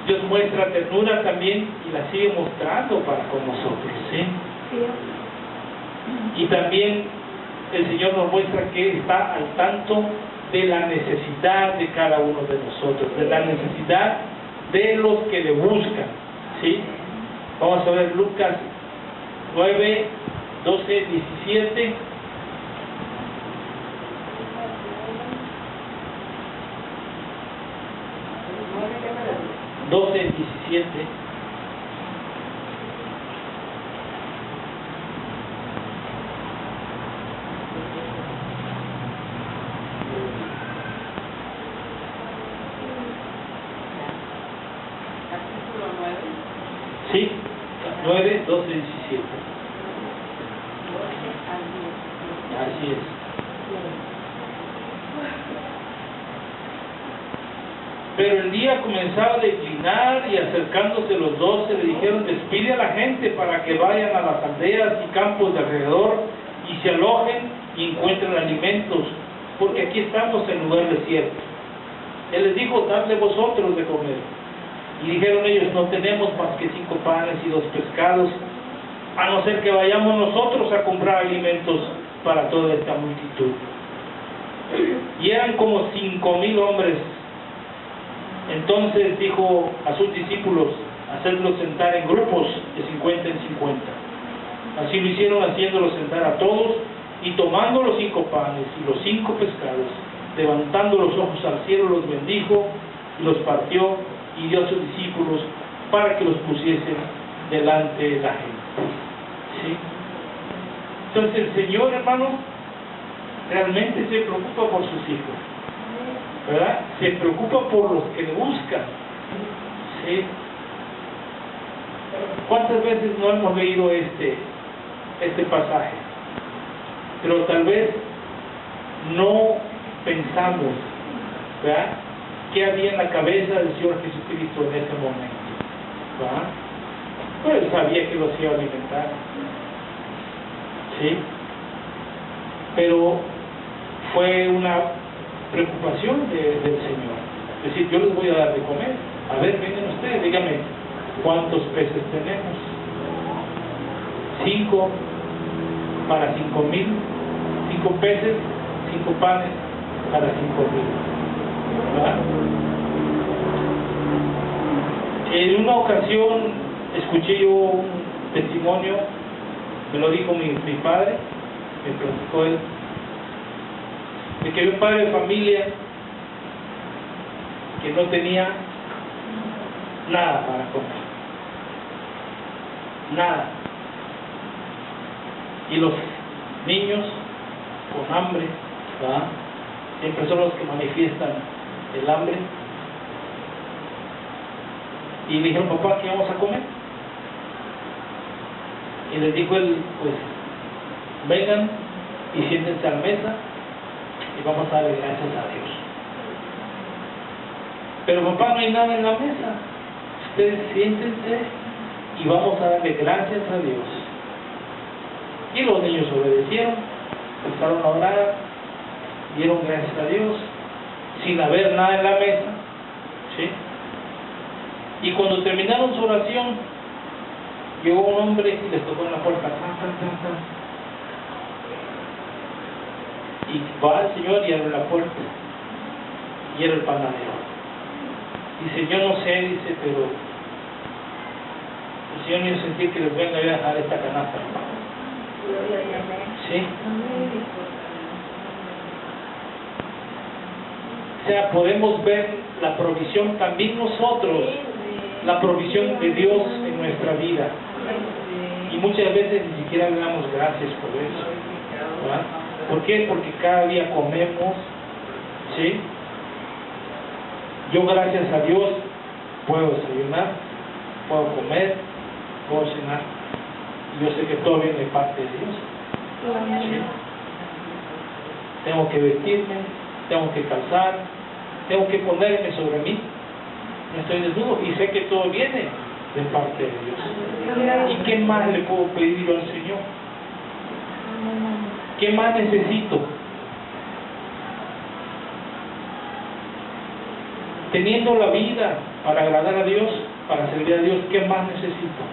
Dios muestra ternura también y la sigue mostrando para con nosotros, ¿sí? Y también el Señor nos muestra que está al tanto de la necesidad de cada uno de nosotros, de la necesidad de los que le buscan, ¿sí? Vamos a ver Lucas 9, 12, 17. ...12, 17... Sí, 9, 12, 17. Así es. Pero el día comenzaba a declinar y acercándose los 12 le dijeron, despide a la gente para que vayan a las aldeas y campos de alrededor y se alojen y encuentren alimentos, porque aquí estamos en lugar desierto. Él les dijo, dadle vosotros de comer. Y dijeron ellos, no tenemos más que 5 panes y 2 pescados, a no ser que vayamos nosotros a comprar alimentos para toda esta multitud. Y eran como 5,000 hombres. Entonces dijo a sus discípulos, hacedlos sentar en grupos de 50 en 50. Así lo hicieron, haciéndolos sentar a todos, y tomando los 5 panes y los 5 pescados, levantando los ojos al cielo, los bendijo y los partió y dio a sus discípulos para que los pusiesen delante de la gente. ¿Sí? Entonces el Señor, hermano, realmente se preocupa por sus hijos, ¿verdad? Se preocupa por los que le buscan, ¿sí? ¿Cuántas veces no hemos leído este pasaje? Pero tal vez no pensamos, ¿verdad?, qué había en la cabeza del Señor Jesucristo en ese momento, ¿verdad? Pues él sabía que los iba a alimentar, ¿sí? Pero fue una preocupación del Señor. Es decir, yo les voy a dar de comer. A ver, vengan ustedes, díganme, ¿cuántos peces tenemos? 5 para 5,000, 5 peces, 5 panes para 5,000. ¿Verdad? En una ocasión escuché yo un testimonio, me lo dijo mi padre, me platicó él, de que había un padre de familia que no tenía nada para comer, nada, y los niños con hambre, ¿verdad?, siempre son los que manifiestan el hambre, y le dijeron, papá, ¿qué vamos a comer? Y les dijo él, pues vengan y siéntense a la mesa y vamos a darle gracias a Dios. pero papá, no hay nada en la mesa. Ustedes siéntense y vamos a darle gracias a Dios. Y los niños obedecieron, empezaron a orar, dieron gracias a Dios, sin haber nada en la mesa, ¿sí? Y cuando terminaron su oración, llegó un hombre y les tocó en la puerta, y va el Señor y abre la puerta, y era el panadero. Dice, yo no sé, dice, pero el Señor me hizo sentir que les venga a dejar esta canasta. ¿Sí? O sea, podemos ver la provisión también nosotros, la provisión de Dios en nuestra vida. Y muchas veces ni siquiera le damos gracias por eso, ¿verdad? ¿Por qué? Porque cada día comemos, ¿sí? Yo, gracias a Dios, puedo desayunar, puedo comer, puedo cenar. Y yo sé que todo viene de parte de Dios, ¿sí? Tengo que vestirme, tengo que calzar, tengo que ponerme sobre mí. Estoy desnudo y sé que todo viene de parte de Dios. ¿Y qué más le puedo pedir yo al Señor? ¿Qué más necesito? Teniendo la vida para agradar a Dios, para servir a Dios, ¿qué más necesito?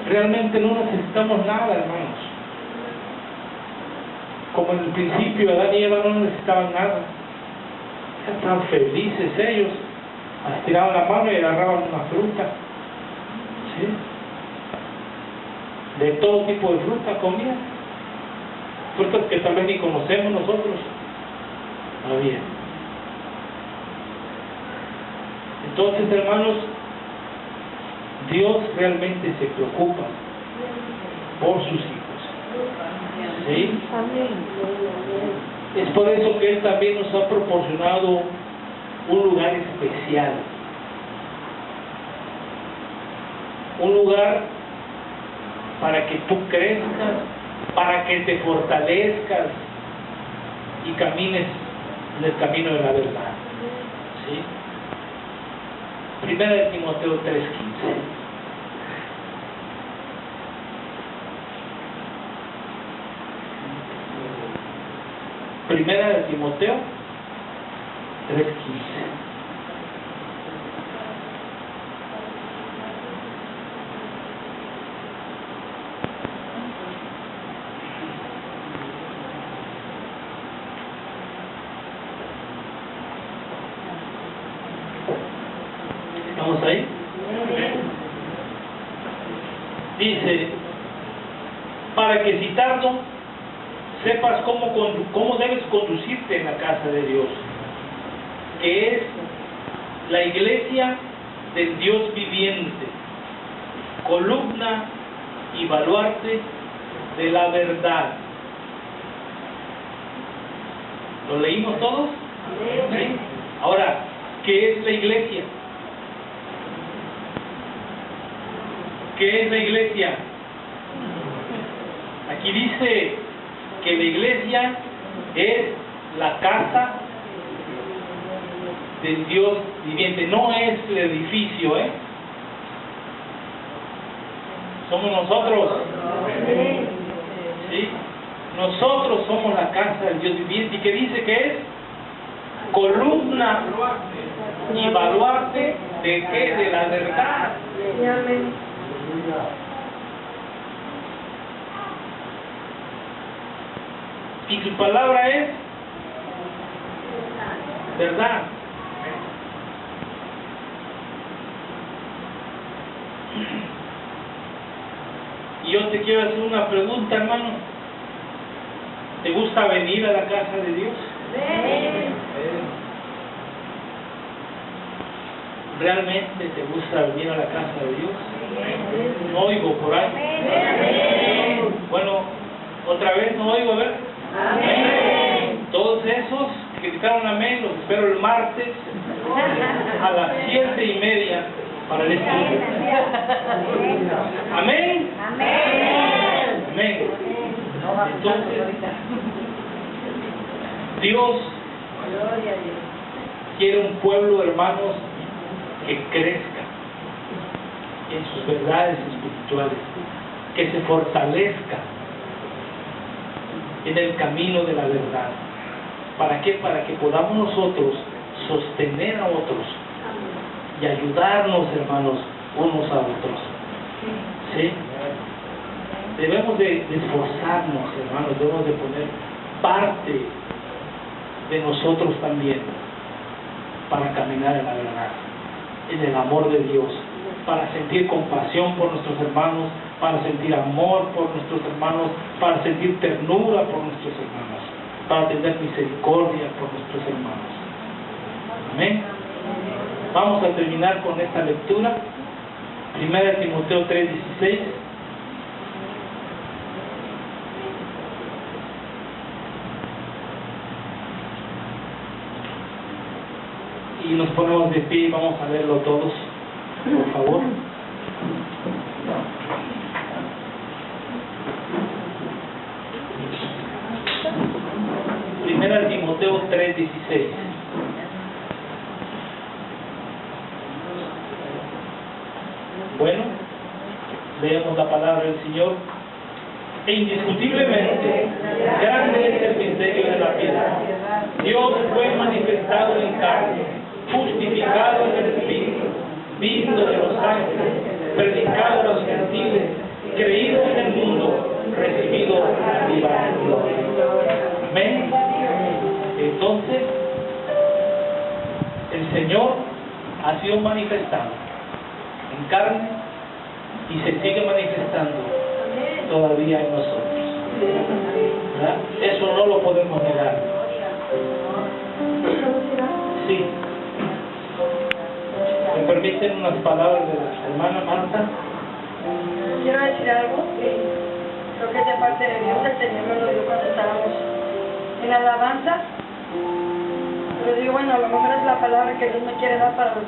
Realmente no necesitamos nada, hermanos. Como en el principio Adán y Eva no necesitaban nada. Estaban felices ellos. Estiraban la mano y agarraban una fruta. ¿Sí? De todo tipo de fruta comían. Frutas que tal vez ni conocemos nosotros. Había. Entonces, hermanos, Dios realmente se preocupa por sus hijos. ¿Sí? Es por eso que Él también nos ha proporcionado un lugar especial. Un lugar para que tú crezcas, para que te fortalezcas y camines en el camino de la verdad. ¿Sí? Primera de Timoteo 3:15. Primera de Timoteo 3:15. ¿Estamos ahí? Dice, para que si tardo, sepas cómo debes conducirte en la casa de Dios, que es la iglesia del Dios viviente, columna y baluarte de la verdad. ¿Lo leímos todos? ¿Sí? Ahora, ¿qué es la iglesia? ¿Qué es la iglesia? Aquí dice que la iglesia es la casa del Dios viviente, no es el edificio, ¿eh? Somos nosotros. ¿Sí? Nosotros somos la casa del Dios viviente. ¿Y qué dice que es? Columna y baluarte de qué? De la verdad. Y su palabra es verdad. Y yo te quiero hacer una pregunta, hermano. ¿Te gusta venir a la casa de Dios? ¿Realmente te gusta venir a la casa de Dios? No oigo por ahí. Bueno, otra vez no oigo, a ver. Todos esos que gritaron amén, los espero el martes a las 7:30 para el estudio. Amén. Amén. Entonces, Dios Gloria a Dios. Quiere un pueblo, hermanos, que crezca en sus verdades espirituales, que se fortalezca en el camino de la verdad. ¿Para qué? Para que podamos nosotros sostener a otros y ayudarnos, hermanos, unos a otros. ¿Sí? Debemos de esforzarnos, hermanos, debemos de poner parte de nosotros también para caminar en la verdad, en el amor de Dios, para sentir compasión por nuestros hermanos, para sentir amor por nuestros hermanos, para sentir ternura por nuestros hermanos, para tener misericordia por nuestros hermanos. Amén. Vamos a terminar con esta lectura. 1 Timoteo 3:16. Y nos ponemos de pie y vamos a leerlo todos, por favor. Primera Timoteo 3:16. Bueno, leemos la palabra del Señor. E indiscutiblemente, grande es el misterio de la piedad. Dios fue manifestado en carne, justificado en el Espíritu, visto de los ángeles, predicado a los gentiles, creído en el mundo, recibido arriba en gloria. Amén. Entonces, el Señor ha sido manifestado en carne y se sigue manifestando todavía en nosotros. ¿Verdad? Eso no lo podemos negar. Sí. ¿Me permiten unas palabras de la hermana Marta? Quiero decir algo que creo que es de parte de Dios. El Señor me lo dio cuando estábamos en la alabanza. Pero digo, bueno, a lo mejor es la palabra que Dios me quiere dar para el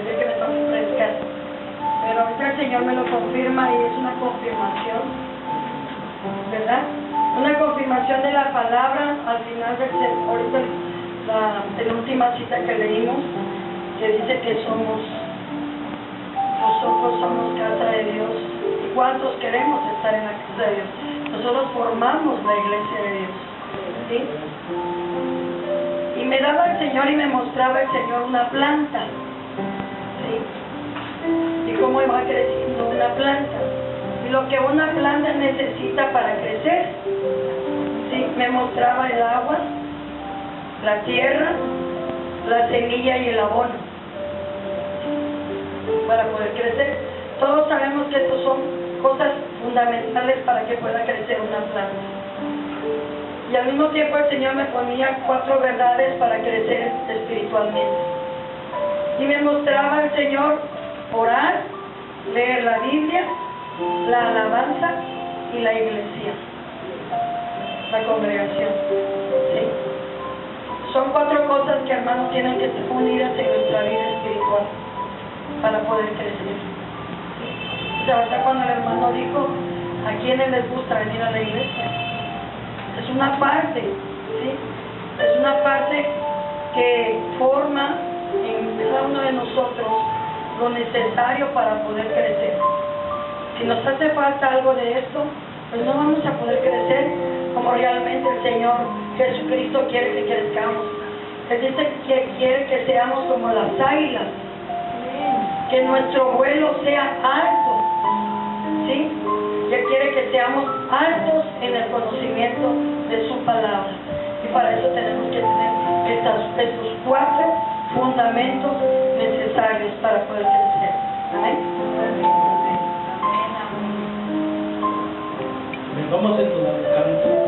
día que me toque predicar. Pero ahorita el Señor me lo confirma y es una confirmación, ¿verdad? Una confirmación de la palabra al final ahorita de la última cita que leímos, que dice que nosotros somos casa de Dios. ¿Y cuántos queremos estar en la casa de Dios? Nosotros formamos la iglesia de Dios, ¿sí? Y me daba el Señor y me mostraba el Señor una planta, ¿sí? Y cómo va creciendo una planta. Y lo que una planta necesita para crecer, ¿sí? Me mostraba el agua, la tierra, la semilla y el abono para poder crecer. Todos sabemos que estos son cosas fundamentales para que pueda crecer una planta. Y al mismo tiempo el Señor me ponía 4 verdades para crecer espiritualmente. Y me mostraba el Señor orar, leer la Biblia, la alabanza y la iglesia, la congregación. ¿Sí? Son 4 cosas que, hermanos, tienen que estar unidas en nuestra vida espiritual para poder crecer. ¿Sí? O sea, hasta cuando el hermano dijo, ¿a quiénes les gusta venir a la iglesia? Es una parte, ¿sí? Es una parte que forma en cada uno de nosotros lo necesario para poder crecer. Si nos hace falta algo de esto, pues no vamos a poder crecer como realmente el Señor Jesucristo quiere que crezcamos. Él dice que quiere que seamos como las águilas, que nuestro vuelo sea alto, ¿sí? Y Él quiere que seamos altos en el conocimiento de su palabra. Y para eso tenemos que tener estos 4 fundamentos necesarios para poder crecer. Amén. Vamos a entonar un canto.